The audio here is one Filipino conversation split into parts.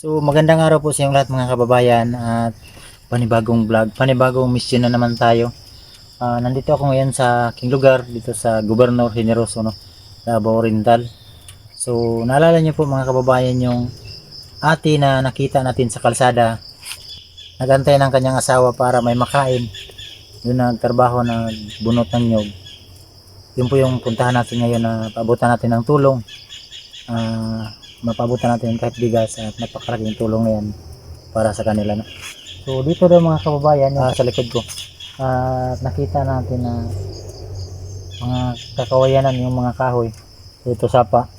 So magandang araw po sa inyong lahat mga kababayan at panibagong vlog, panibagong mission na naman tayo. Nandito ako ngayon sa aking lugar dito sa Gobernador Generoso, no, Davao Oriental. So naalala niyo po mga kababayan yung ate na nakita natin sa kalsada, nagantay ng kanyang asawa para may makain. Doon nagtrabaho na bunot ng nyog. Yun po yung puntahan natin ngayon na paabutan natin ng tulong. Mapabutan natin kahit bigas at napakalaking tulong na yan para sa kanila, no? So dito daw mga kababayan, sa likod ko, nakita natin na mga kakawayanan yung mga kahoy dito sapa.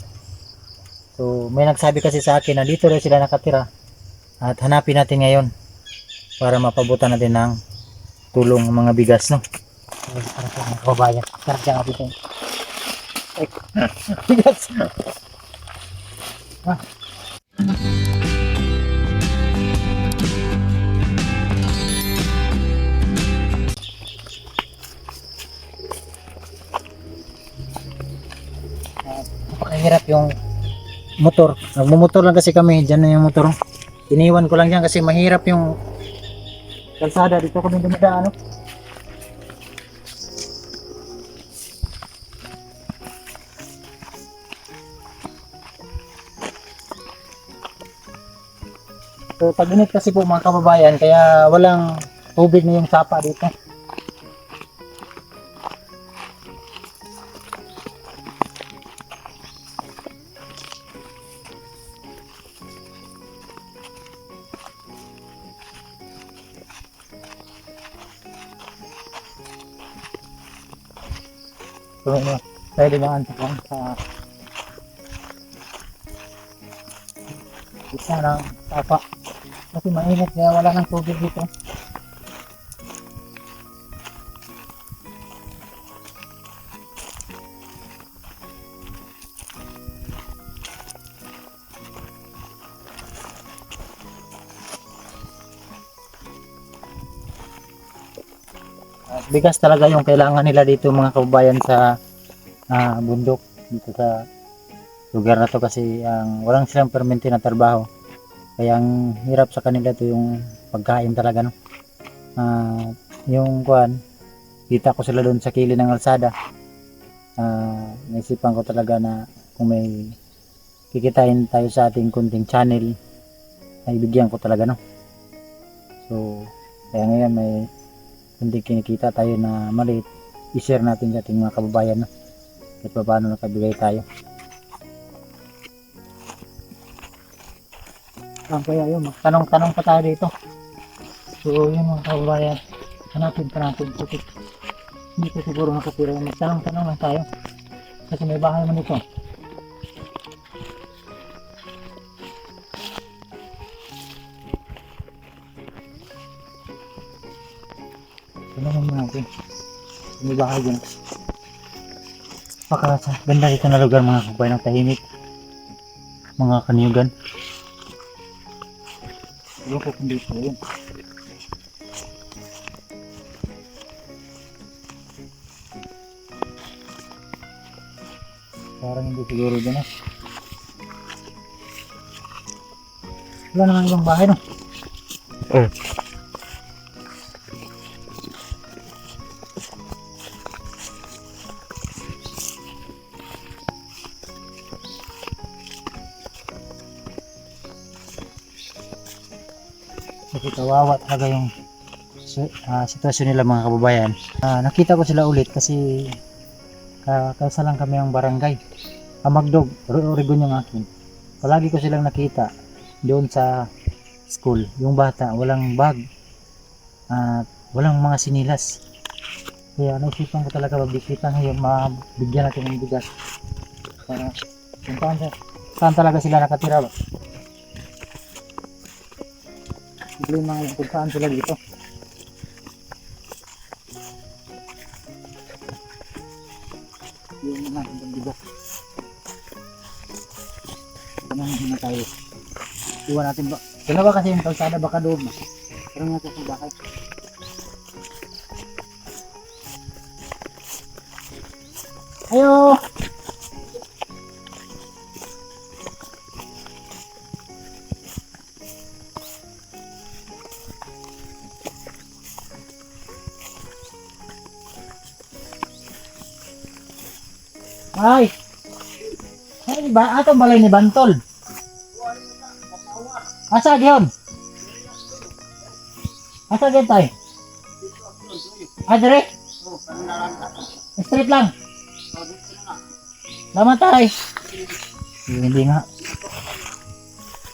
So may nagsabi kasi sa akin na dito daw sila nakatira at hanapin natin ngayon para mapabutan natin ng tulong mga bigas, no? Para sa mga kababayan, sarap dyan natin bigas. Napakahirap yung motor. Nagmumotor lang kasi kami. Diyan na yung motor. Iniwan ko lang dyan kasi mahirap yung kalsada. Dito kami dumadaan, no? So tag-init kasi po mga kababayan, kaya walang tubig na yung sapa dito. So tayo dumaan sa isa ng sapa kasi mainit kaya wala ng tubig dito. At bigas talaga yung kailangan nila dito mga kababayan sa bundok dito sa lugar na to kasi walang silang permanente na trabaho. Kaya ang hirap sa kanila to yung pagkain talaga, no. Yung kuan, kita ko sila doon sa kilid ng kalsada. Naisipan ko talaga na kung may kikitain tayo sa ating kunting channel, ay bigyan ko talaga, no. So kaya ngayon may kunting kinikita tayo na maliit, i-share natin sa ating mga kababayan, no, at paano nakabigay tayo. Kaya yun, tanong-tanong pa tayo dito. So yun mga kababayan, hanapin pa natin. Hindi ko siguro nakatira yun. Magtanong-tanong lang tayo kasi may bahay man dito. Tanongin mo natin may bahay dyan. Ganda dito na lugar mga kababayan, ng tahimik, mga kaniyugan. Ewan ko kung dito yun. Parang hindi siguro dyan, eh. Wala naman ibang bahay, no? Kasi kawawa talaga yung sitwasyon nila mga kababayan. Nakita ko sila ulit kasi kaisa lang kami ang barangay. Magdog, Oregon yung akin. Palagi ko silang nakita doon sa school. Yung bata, walang bag at walang mga sinilas. Kaya naisipan ko talaga magbisita ngayon, mabigyan natin ng bigas. Para kung saan talaga sila nakatira ba? Problema ngayon kung saan sila dito. Yung natin ng bigas. Tanongin na tayo. Iwan natin ba? Dalawa kasi yung kalsada, baka doon. Pero natin kung bakit. Ayo! Ay! Ay, ba? Atong balay ni Bantol. Asa yun? Asa yun tayo? Dire? Street lang. Lama tayo. Hindi nga.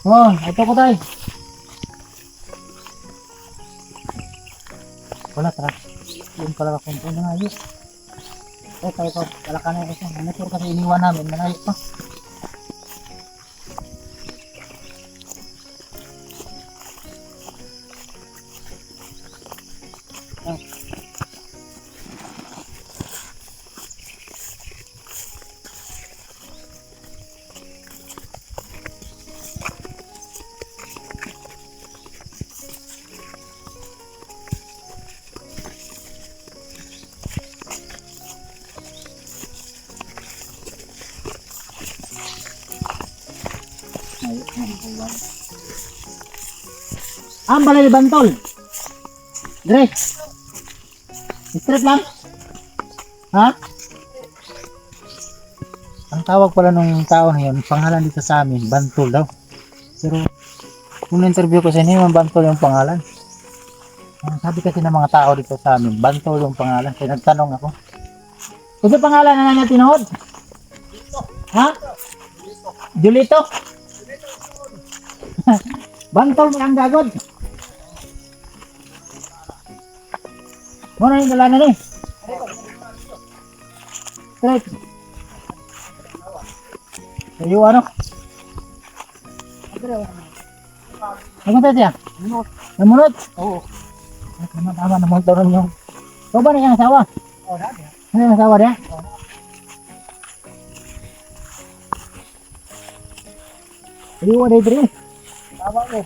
Oh, ito ko tayo. Wala, tara. Yung pala kapunto na nga yun. Tayo ko, wala ka na yung isa. Ano sure kasi iniwan namin, malayo pa. Ang balay ni Bantol. Dire. Straight lang. Ha? Ang tawag pala nung tao na yun, pangalan dito sa amin, Bantol daw. Pero kung na-interview ko sa inyo, Bantol yung pangalan. Sabi kasi ng mga tao dito sa amin, Bantol yung pangalan. Kaya nagtanong ako. Kung sa pangalan na natin tinood? Ha? Julito? Bantol mo ang gagod. Muna yung dalanan eh. Straight. Sayo ano? Ano tayo siya? Namunod? Oo. Tama naman ito rin yung. Ito ba na yung asawa? Oo, dati. Ano yung asawa niya? Sayo ano ito rin? Tama mo.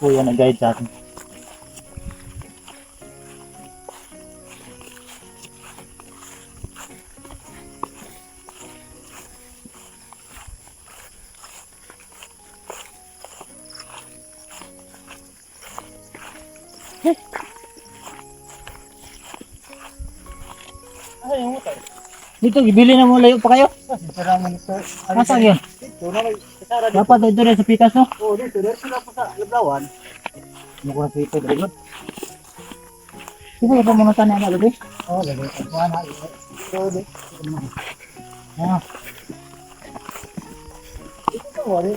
Kuya nag-guide sa atin. Dito, bibili na mo layo pa kayo? Nasaan yun? Dapat dito rin sa pikas, no? Oo, dito. Dito sila po sa Lablawan. Ano ko na sa ito, Dragon? Sige, pa muna tayo na lagi. Oo, lagi. Pagkuhan na. Ito, dito. Ah, Ito ka, wari.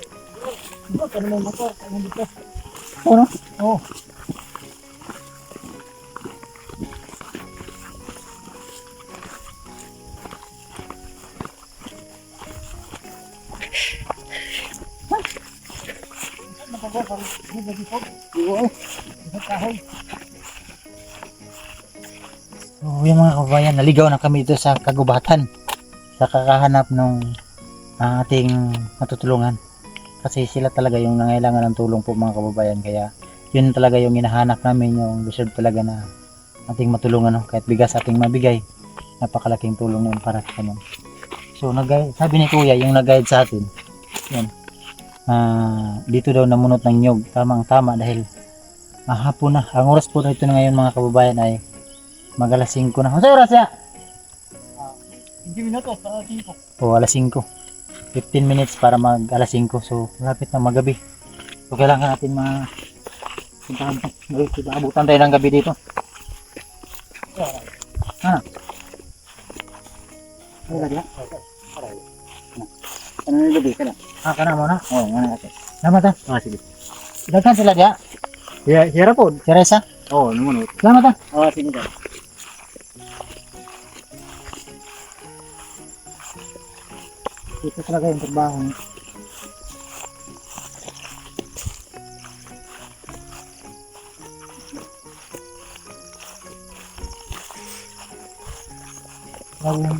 Ito, kano may motor. Kano dito. ano? Oo. So, yung mga kabayan, naligaw na kami dito sa kagubatan sa kakahanap ng ating matutulungan. Kasi sila talaga yung nangailangan ng tulong po mga kababayan. Kaya yun talaga yung hinahanap namin, yung deserve talaga na ating matulungan. No? Kahit bigas ating mabigay, napakalaking tulong yun para sa kanila. So, sabi ni Kuya, yung nag-guide sa atin, yun, dito daw namunot ng nyog. Tamang-tama dahil hapon na. Ang oras po na ito na ngayon mga kababayan ay mag-alas 5 na. Ano sa oras ya? 20 minutos para 5. O alas 5. 15 minutes para mag alas 5. So malapit na magabi. So kailangan natin puntahan to. Abutan tayo ng gabi dito. Ha? Ay, lagi ha? Ano yung gabi ka na? Ka na muna. Oo, muna natin. Salamat ha. Sige. Daghan sila diya. Hira po. Si Reza. Oo, namunot. Salamat ha. Oo, sige ka. Ito talaga yung trabaho niya.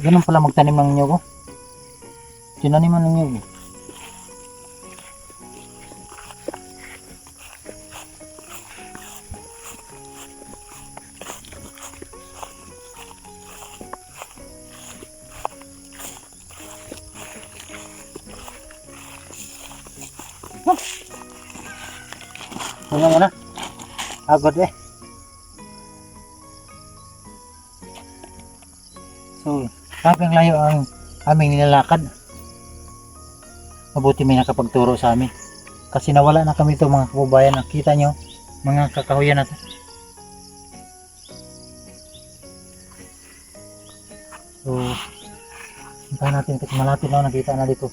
Ganun pala magtanim ng nyog. Tinaniman ng nyog. Tingnan mo na. Agad eh. So, kaping layo ang aming nilalakad. Mabuti may nakapagturo sa amin. Kasi nawala na kami ito mga kababayan. Nakita nyo, mga kakahuyan na to. So, puntahan natin kasi malapit na nakita na dito.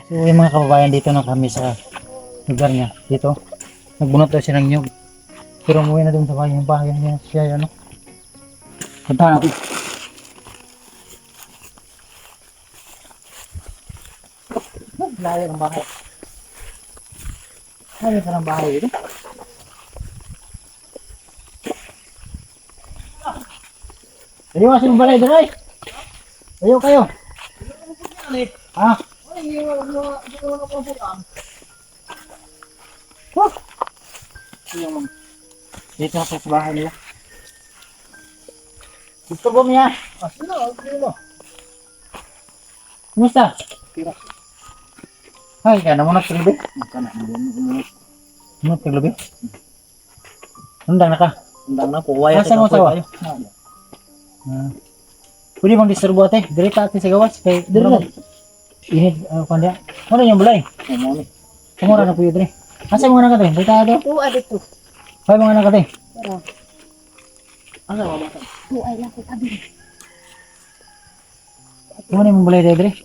So, yung mga kababayan dito na kami sa lugar niya. Dito, nagbunot daw siya ng nyug. Pero umuwi na doon sa bahay. Yung bahay niya siya, ano. Puntahan natin. Layo ng bahay. Layo ka ng bahay dito. Iwasin mo balay doon ay. Ayaw kayo. Ha? Dito na sa bahay nila. Gusto mo niya? Kumusta? Ay, kaya namunat ka gabi? Namunat ka gabi? Undang na ka? Undang na po. Waya Asan mo sawa? Pwede bang disturbo ate? Direta ate sa gawas? Kay Dili. Init, kanya. Ano yung bulay? Kumura na po yun, Dre. Asa mga nakate? Dita ate? Oo, adito. Ay, mga nakate? Pero, Asa ba bata? buhay lang ko tabi. Kumura yung bulay, Dre?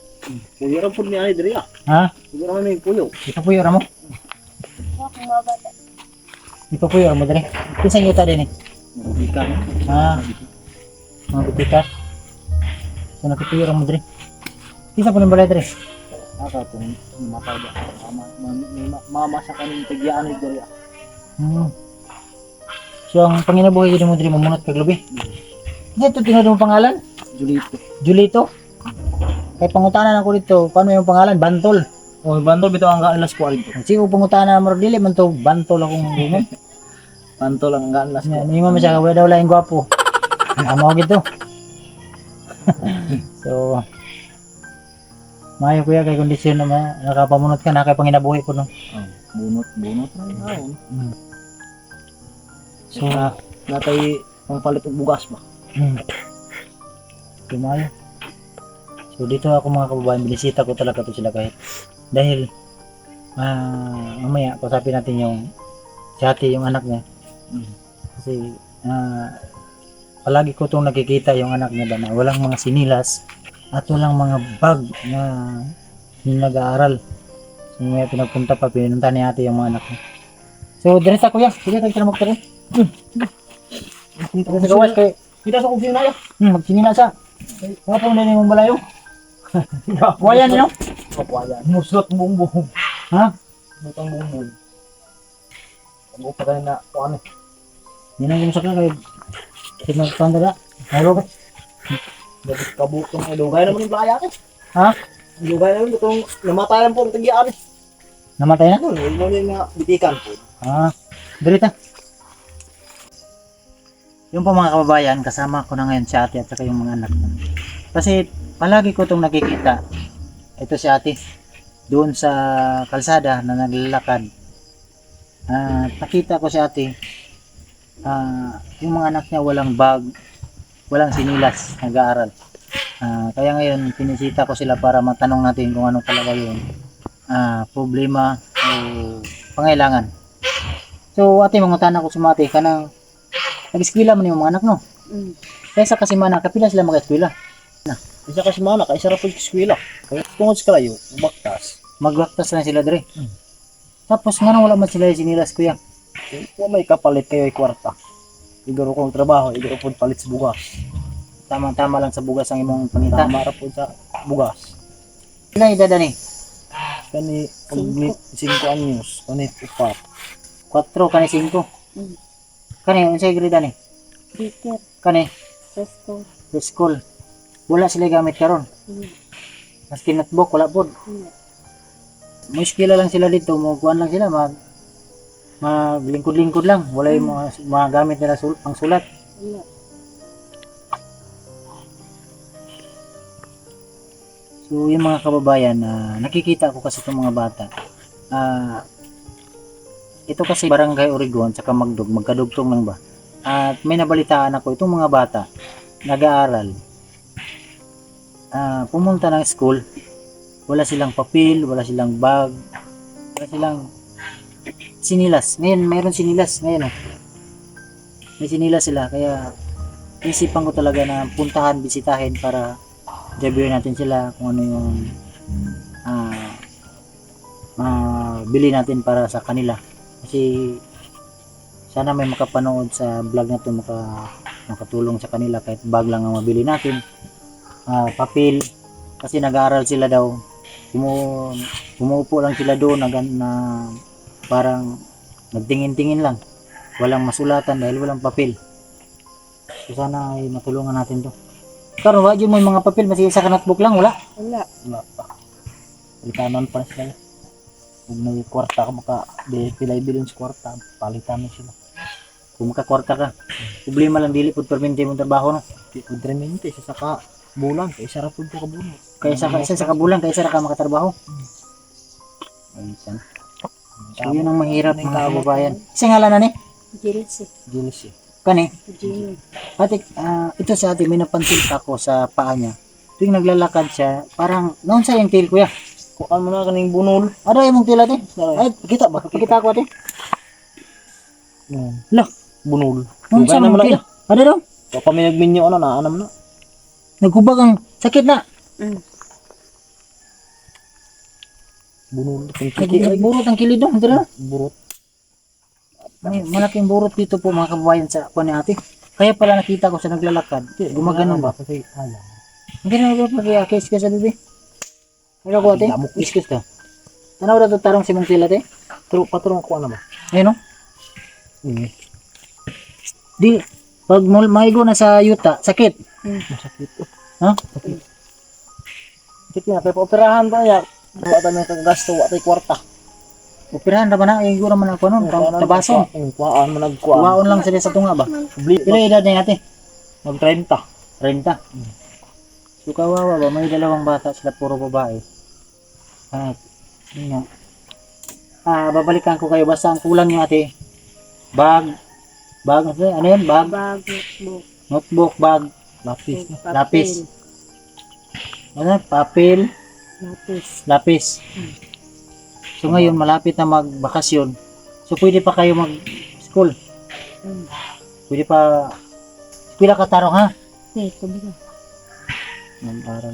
Puyo ra pud ni ay diri ah. Ha? Siguro may puyo. Ito po yung ramo. Ako mga bata. Ito po yung ramo, Dre. Kisang yuta din eh. Ikan. Ha? Mga bitika. So, nakipuyur ang Dre. Isa po ng balay, Dre. Aka to mata ba. Mama sa kaning tigyaan ni diri ah. So, ang panginabuhay ko mo, Dre, mamunot kag lubi. Ito, tinuro mo pangalan? Julito. Julito. Kay pangutanan ako dito, paano yung pangalan? Bantol. Oh, bantol bitaw ang alas ko dito. Sige, pangutanan mo dili man to, Bantol akong gumon. Bantol ang alas ko. Ni mo siya, wala daw laing gwapo. Amo gito. So, mayo kuya kay kondisyon na nakapamunot ka na kay panginabuhi ko no. Bunot ra. So, natay ang palit og bugas ba. Kumayo. So dito ako mga kababayan, binisita ko talaga to sila kahit dahil mamaya kausapin natin yung si ate, yung anak niya. Kasi palagi ko itong nakikita yung anak niya ba na walang mga sinilas at walang mga bag na nag-aaral. So may pinapunta pa, pinunta ni ate yung mga anak niya. So direta kuya, sige tayo na magtara. Dito sa gawas kay Kita sa kusina ya. magsinina siya. Mga po na yung balayo. Wayan niyo? Kapuayan. Muslot bumbong. Ha? Butang bumbong. Ang pa na ano. Yan ang gusto ka kay pinagpanda na. Halo ka. Dapat kabutong ay lugay naman yung playa ka. Ha? Lugay naman itong namatayan po ang tigyaan. Namatay na? Ano, yung nga bitikan po. Ah, dirita. Yung po mga kababayan, kasama ko na ngayon si ate at saka yung mga anak niya. Kasi palagi ko itong nakikita. Ito si ate. Doon sa kalsada na naglalakad. Nakita ko si ate. Yung mga anak niya walang bag, walang sinilas, nag-aaral. Kaya ngayon pinisita ko sila para matanong natin kung ano talaga yung problema o pangailangan. So ate, mangutan ako sumati ka ng nag-eskwela man yung mga anak no. Kaya sa Kasimana, kapila sila mag-eskwela. Isa kasi mana, kaya sarap yung eskwela. Kaya tungod sa kalayo, baktas. Magbaktas na sila dre. Tapos nga wala man sila yung sinilas kuya. Kung may kapalit kayo ay kwarta. Igaro kong trabaho, igaro po palit sa bugas. Tama-tama lang sa bugas ang imong pangita. Tama ra po sa bugas. Ilang edad ni? Kani, 5 anyos, kani 4. 4 kani 5. Kani unsay grade ni? Teacher, Kani Presko. school. Wala sila gamit karon. Maski notebook wala pod. Mo eskwela lang sila dito, mo kuan lang sila maglingkod-lingkod lang. Wala yung mga gamit nila pang sulat. So yung mga kababayan, nakikita ko kasi itong mga bata. Ito kasi Barangay Oregon saka Magdog, magkadugtong lang ba? At may nabalitaan ako itong mga bata nag-aaral. pumunta ng school, wala silang papel, wala silang bag, wala silang sinilas. Ngayon, mayroon sinilas. Ngayon, may sinilas sila. Kaya, isipan ko talaga na puntahan, bisitahin para interviewin natin sila kung ano yung bili natin para sa kanila. Kasi, sana may makapanood sa vlog na to, makatulong sa kanila kahit bag lang ang mabili natin. Papel, kasi nag-aaral sila daw. Umuupo lang sila doon na parang nagtingin-tingin lang. Walang masulatan dahil walang papel. So sana ay matulungan natin to. Pero wala yung mga papel, masih sa notebook lang, wala. Wala. Wala pa. Palitanan pa sila. Kung may kwarta ka pilay bilin sa kwarta, palitan mo sila. Kung makakwarta ka, problema lang dili pud permente mong trabaho no. Kudremente isa ka bulan, isa ra pud ka bulan. Kaysa sa kabulan, kaysa ra ka makatrabaho. Ayun. So yun ang mahirap mga kababayan. Isa ngalan na ni? Jealousy. Jealousy. Kani? Gino. Ate, ito sa ate, may napansin ako sa paa niya. Tuwing naglalakad siya, parang, naon sa yung tail kuya? Kuan mo na kaning bunol. Ano yung mong tail ate? Ay, pakita ba? Pakita ko ate. Lah, Bunol. naon sa Dugay na mong mo tail? lang. Ano daw? So kami nagminyo ano na anam na. Nagkubag ang sakit na. Bunol. Kiki ay Burot ang kilid doon. Ito na. burot. May malaking burot dito po mga kababayan sa kuha ni ate. Kaya pala nakita ko sa naglalakad. Gumaganon ba? Kasi alam. Ang ganun ba pag-i-kiss ka sa bebe? Ano ko ate? Damok. Kiss ka. Ano na ito tarong si mong tail ate? Patrong ko ano ba? Ayun o. Di, pag maigo na sa yuta, sakit. Masakit. Ha? Sakit nga, pero operahan pa ya. Wala tayo may kagasto, wala tayo kwarta. Operahan na ba na? Igo naman ako nun. Tabason. Kuhaan mo nagkuhaan. Kuwaon lang sila sa tunga ba? Pila edad niya ate? Mag-30. 30. So kawawa ba? May dalawang bata sila, puro babae. Yun nga. Babalikan ko kayo. Basta ang kulang niyo ate. Bag, ano yun? Bag, Bag, notebook. notebook, bag, Lapis. lapis. Ano? Papel, lapis. So ngayon, malapit na magbakasyon. So pwede pa kayo mag-school. Pwede pa, pila ka tarong ha? Okay, kubilang. Para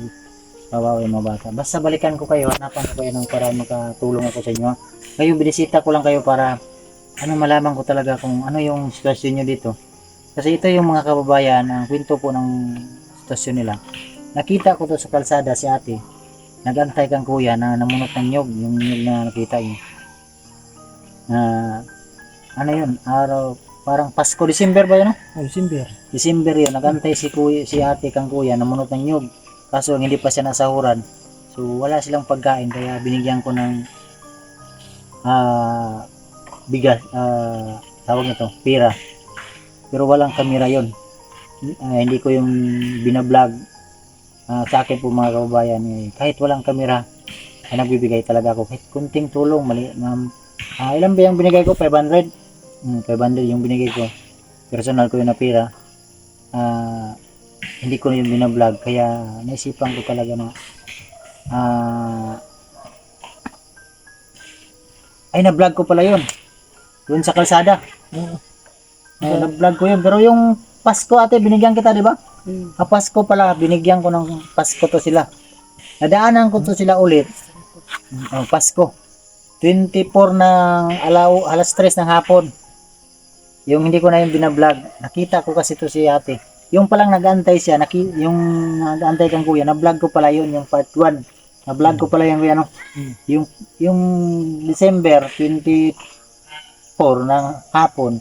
kawawa yung mga bata. Basta balikan ko kayo, hanapan ko kayo ng para makatulong ako sa inyo. Ha? Kayo, binisita ko lang kayo para malaman ko talaga kung ano yung sitwasyon nyo dito. Kasi ito yung mga kababayan, ang kwento po ng sitwasyon nila. Nakita ko to sa kalsada si ate. Nagantay kang kuya na namunot ng nyog, yung nyog na nakita niyo. Ano yun, araw, parang Pasko, December ba yun? December. December yun, nagantay si ate kang kuya, namunot ng nyog. Kaso hindi pa siya nasahuran. So wala silang pagkain, kaya binigyan ko ng bigas, tawag nito, pira. Pero walang kamera yon. Hindi ko yung binablog sa akin po mga kababayan. Kahit walang kamera, ay nagbibigay talaga ako. Kahit kunting tulong, ilan ba yung binigay ko? 500? 500 yung binigay ko. Personal ko yung na pira. Hindi ko yung binablog. Kaya naisipan ko talaga na na-vlog ko pala yun. Doon sa kalsada. Na-vlog ko yun. Pero yung Pasko ate, binigyan kita, di ba? Pasko pala, binigyan ko ng Pasko to sila. Nadaanan ko to sila ulit. Pasko. 24 ng alas 3 ng hapon. Yung hindi ko na yung binablog. Nakita ko kasi to si ate. Yung palang nag-antay siya, yung nag-antay kang kuya, na-vlog ko pala yun, yung part 1. Na-vlog ko pala yung ano, yung December 24 ng hapon,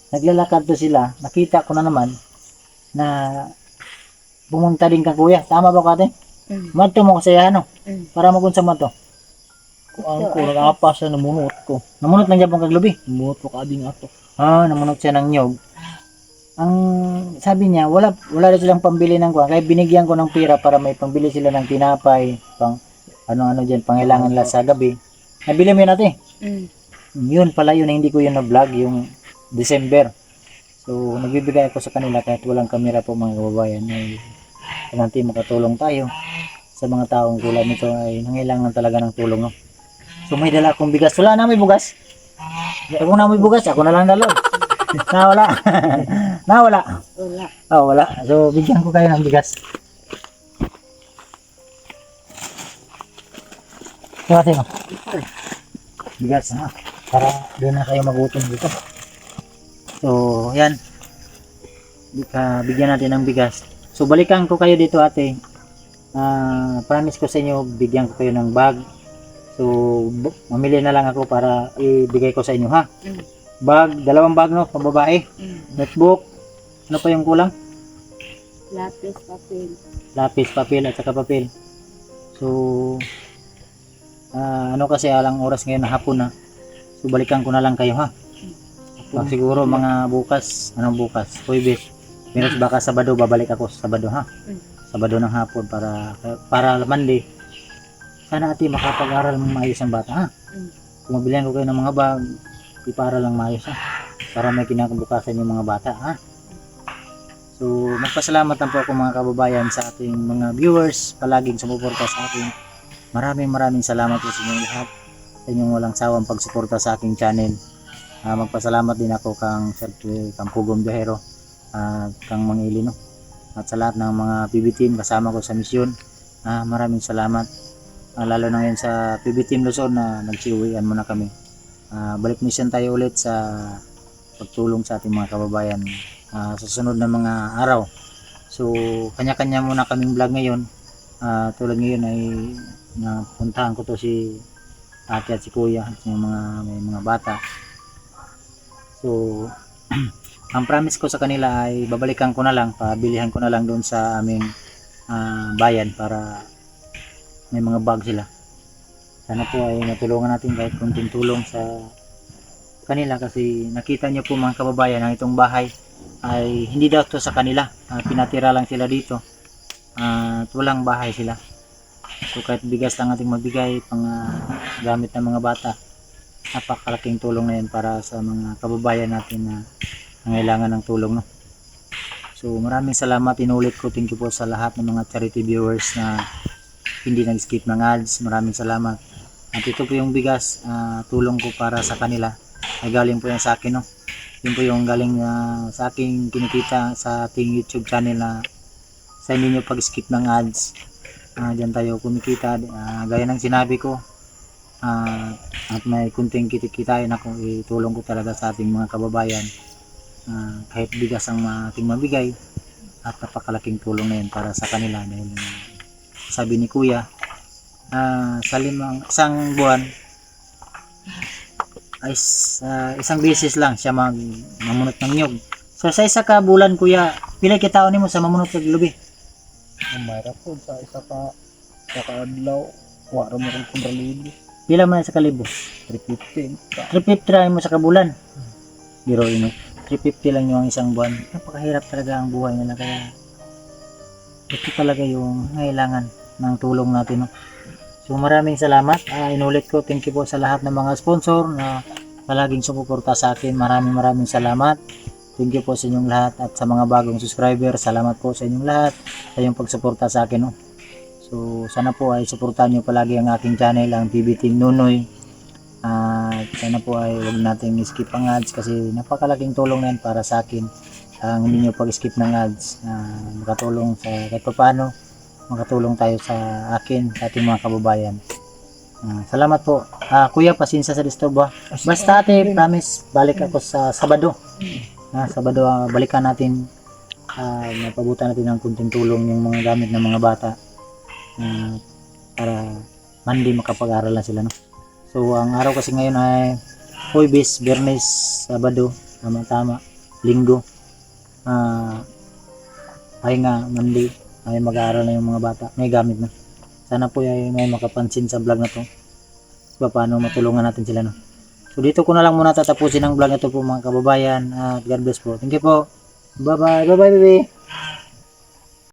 naglalakad to sila, nakita ko na naman na pumunta din ka kuya. Tama ba ka ate? Madto mo ko sa ano? Para magunsa mo to. Kuhaan ko, nag-apas siya, namunot ko. Namunot lang dyan pong kaglubi. Namunot ko kading ato. Namunot siya ng nyog. Ang sabi niya, wala na silang pambili ng kuha. Kaya binigyan ko ng pira para may pambili sila ng tinapay, pang ano-ano dyan, pangailangan nila sa gabi. Nabili mo yun ate? Yun pala yun, hindi ko yun na-vlog, yung December. So, nagbibigay ako sa kanila kahit walang kamera po mga kababayan. natin makatulong tayo sa mga taong tulad nito ay nangailangan talaga ng tulong, no? So may dala akong bigas. Wala na, may bugas. Kung na may bugas, ako na lang dalo. Nawala. Nawala. Wala. Oh, wala. So bigyan ko kayo ng bigas. Ito, bigas, ha? Para doon na kayo magutom dito. So, yan. Bigyan natin ng bigas. So, balikan ko kayo dito, ate. Promise ko sa inyo, bigyan ko kayo ng bag. So, mamili na lang ako para ibigay ko sa inyo, ha? Bag, 2 bag, no? Pambabae. Notebook. Ano pa yung kulang? Lapis, papel. Lapis, papel, at saka papel. So, ano kasi alang oras ngayon na hapon na. So, balikan ko na lang kayo, ha? Siguro mga bukas, anong bukas? Huwebes. Menos baka Sabado, babalik ako sa Sabado, ha? Sabado ng hapon para Monday. Sana ate makapag-aral ng maayos ang bata, ha? Kung mabilihan ko kayo ng mga bag, iparal lang maayos, ha? Para may kinakabukasan yung mga bata, ha? So, magpasalamat lang po ako mga kababayan sa ating mga viewers, palaging sumuporta sa ating. Maraming salamat po sa inyong lahat, sa inyong walang sawang pagsuporta sa aking channel. Magpasalamat din ako kang Pugong Biyahero at kang Mangili, no? At sa lahat ng mga PB team kasama ko sa misyon, maraming salamat. Lalo na ngayon sa PB team Luzon na nagsiuwian muna kami. Balik mission tayo ulit sa pagtulong sa ating mga kababayan sa susunod na mga araw. So kanya-kanya muna kaming vlog ngayon. Tulad ngayon ay napuntahan ko to si ate at si kuya at yung may mga bata. So ang promise ko sa kanila ay babalikan ko na lang, pabilihan ko na lang doon sa aming bayan para may mga bag sila. Sana po ay matulungan natin kahit kunting tulong sa kanila, kasi nakita niyo po mga kababayan, ang itong bahay ay hindi daw to sa kanila, pinatira lang sila dito at walang bahay sila. So kahit bigas lang ating mabigay pang gamit ng mga bata, napakalaking tulong na yan para sa mga kababayan natin na nangailangan ng tulong, no? So maraming salamat, inulit ko, thank you po sa lahat ng mga charity viewers na hindi nag-skip ng ads. Maraming salamat. At ito po yung bigas, tulong ko para sa kanila, ay galing po yan sa akin, no? Yun po yung galing sa aking kinikita sa ating YouTube channel na sa hindi nyo pag-skip ng ads. Diyan tayo kumikita, gaya ng sinabi ko, at may kunting kikitain ako, itulong ko talaga sa ating mga kababayan. Kahit bigas ang ating mabigay, at napakalaking tulong na yun para sa kanila, dahil sabi ni kuya, sa isang buwan ay isang beses lang siya mamunot ng nyog. So sa isa ka bulan kuya, pila kitaon nimo sa mamunot ng lubi? Ang mayroon po sa isa pa kakaadlaw, wala mo kong kundralibo. Pila man sa kalibo? 350. 350 lang mo sa kabulan. Biro ino. 350 lang yung isang buwan. Napakahirap talaga ang buhay nila, kaya ito talaga yung kailangan ng tulong natin, no? So maraming salamat. Inulit ko, thank you po sa lahat ng mga sponsor na palaging sumuporta sa akin. Maraming salamat. Thank you po sa inyong lahat, at sa mga bagong subscriber, salamat po sa inyong lahat sa inyong pagsuporta sa akin, no? So sana po ay suportahan niyo palagi ang aking channel, ang PB Team Nunoy. Sana po ay huwag nating skip ang ads, kasi napakalaking tulong na yan para sa akin. Ang hindi nyo pag-skip ng ads, makatulong sa kahit paano, makatulong tayo sa akin, sa ating mga kababayan. Salamat po. Kuya, pasensya sa disturb, ha? Basta ate, promise, balik ako sa Sabado. Sabado, balikan natin, mapabutan natin ng kunting tulong yung mga gamit ng mga bata, para Monday makapag-aral na sila, no? So ang araw kasi ngayon ay Huwebes, Biyernes, Sabado, tama, Linggo, ay nga Monday ay mag-aaral na yung mga bata, may gamit na. Sana po ay may makapansin sa vlog na to, paano matulungan natin sila, no? So dito ko na lang muna tatapusin ang vlog na to po mga kababayan, at God bless po. Thank you po. Bye bye baby.